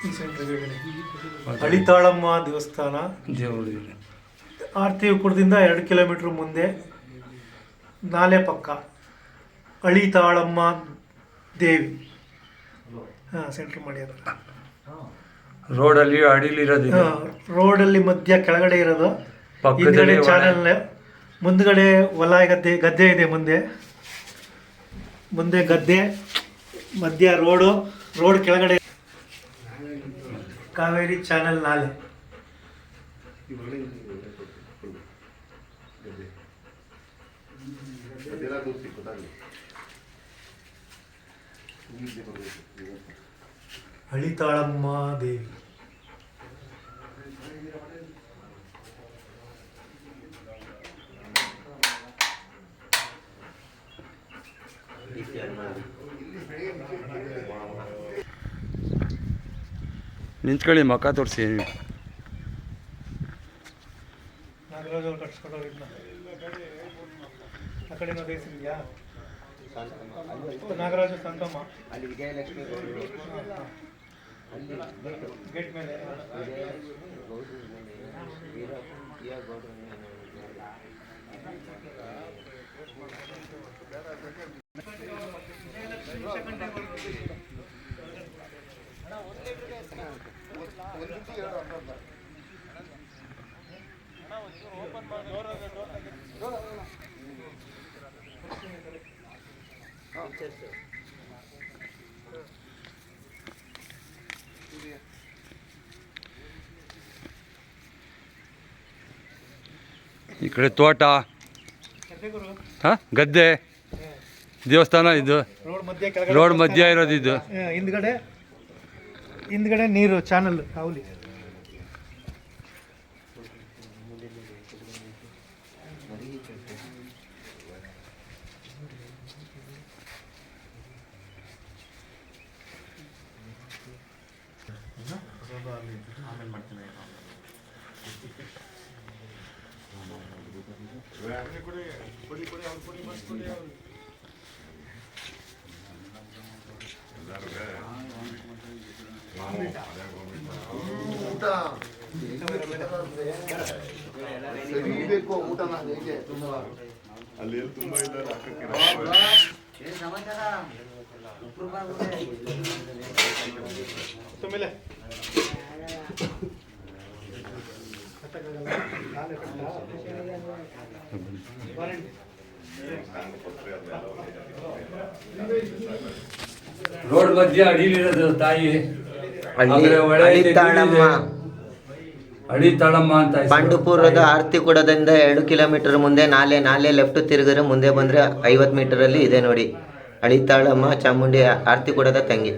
ಈ ಸೆಂಟ್ರಿಗೆ ಹಳಿತಾಳಮ್ಮ ದೇವಸ್ಥಾನ ದೇವರು ಆರ್ತಿ ಉಕ್ಕುಳದಿಂದ 2 ಕಿಲೋಮೀಟ್ರ್ ಮುಂದೆ ನಾಲೆ ಪಕ್ಕ ಹಳಿತಾಳಮ್ಮ ದೇವಿ. ಸೆಂಟ್ರ್ ಮಾಡಿ ಅದು ರೋಡಲ್ಲಿ ಅಡಿಲಿರೋದು, ರೋಡಲ್ಲಿ ಮಧ್ಯ ಕೆಳಗಡೆ ಇರೋದು. ಹಿಂದ್ಗಡೆ ಚಾನಲ್, ಮುಂದ್ಗಡೆ ಹೊಲ ಗದ್ದೆ ಇದೆ. ಮುಂದೆ ಗದ್ದೆ, ಮಧ್ಯ ರೋಡ್ ಕೆಳಗಡೆ ಕಾವೇರಿ ಚಾನಲ್ ನಾಲೆ. ಹಳಿತಾಳಮ್ಮ ದೇವಿ. ನಿಂತ್ಕೊಳ್ಳಿ, ಮಕ್ಕ ತೋರಿಸಿ. ನಾಗರಾಜ್ ಅವ್ರು ಕಟ್ಸ್ಕೊಡೋರಿದ್ನ ಆ ಕಡೆ ನೋಡಿದ್ಯಾ? ನಾಗರಾಜ ಸಂತಮ್ಮ ಅಲ್ಲಿ ವಿಜಯಲಕ್ಷ್ಮಿ ಗೇಟ್ ಮೇಲೆ ಈ ಕಡೆ ತೋಟ, ಗದ್ದೆ, ದೇವಸ್ಥಾನ. ಇದು ರೋಡ್ ಮಧ್ಯ ಇರೋದು. ಇದು ಹಿಂದ್ಗಡೆ ನೀರು ಚಾನಲ್ ಕಾವಲಿ. ಅಲ್ಲಿ ತುಂಬಾ ಇದ್ದಾರೆ. ರೋಡ್ ಮಧ್ಯ ಅಡಿಲಿರೋದು ತಾಯಿ ಹಳಿತಾಳಮ್ಮ ಅಂತ. ಬಂಡುಪುರದ ಆರ್ತಿಕೂಡದಿಂದ 2 ಕಿಲೋಮೀಟರ್ ಮುಂದೆ ನಾಲೆ ಲೆಫ್ಟ್ ತಿರುಗಿದ್ರೆ ಮುಂದೆ ಬಂದರೆ 50 ಮೀಟರಲ್ಲಿ ಇದೆ ನೋಡಿ. ಹಳಿತಾಳಮ್ಮ ಚಾಮುಂಡಿ ಆರ್ತಿಕೂಡದ ತಂಗಿ.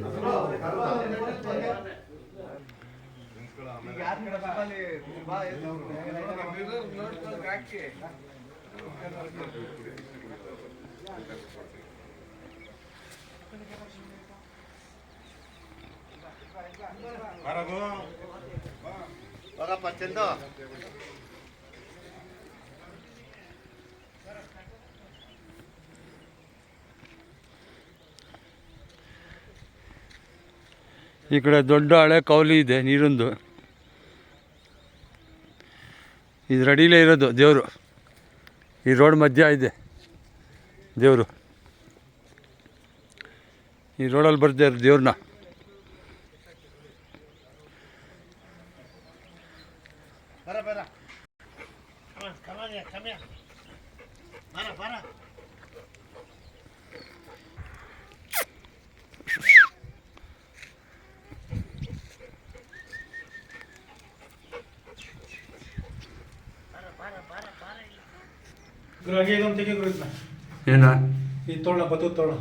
ಈ ಕಡೆ ದೊಡ್ಡ ಹಳೆ ಕೌಲಿ ಇದೆ ನೀರೊಂದು. ಇದ್ರ ಅಡಿಲೇ ಇರೋದು ದೇವರು. ಈ ರೋಡ್ ಮಧ್ಯ ಇದೆ ದೇವರು. ಈ ರೋಡಲ್ಲಿ ಬರ್ತಾ ಇರೋ ದೇವ್ರನ್ನ ಏನ ಈ ತೋಳ ಬತ್ತು ತೋಳ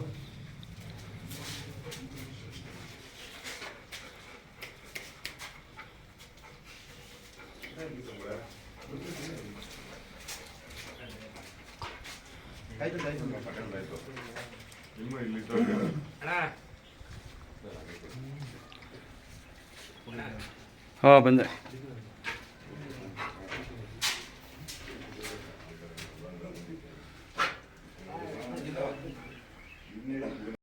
ಹಾಂ ಬಂದೆ.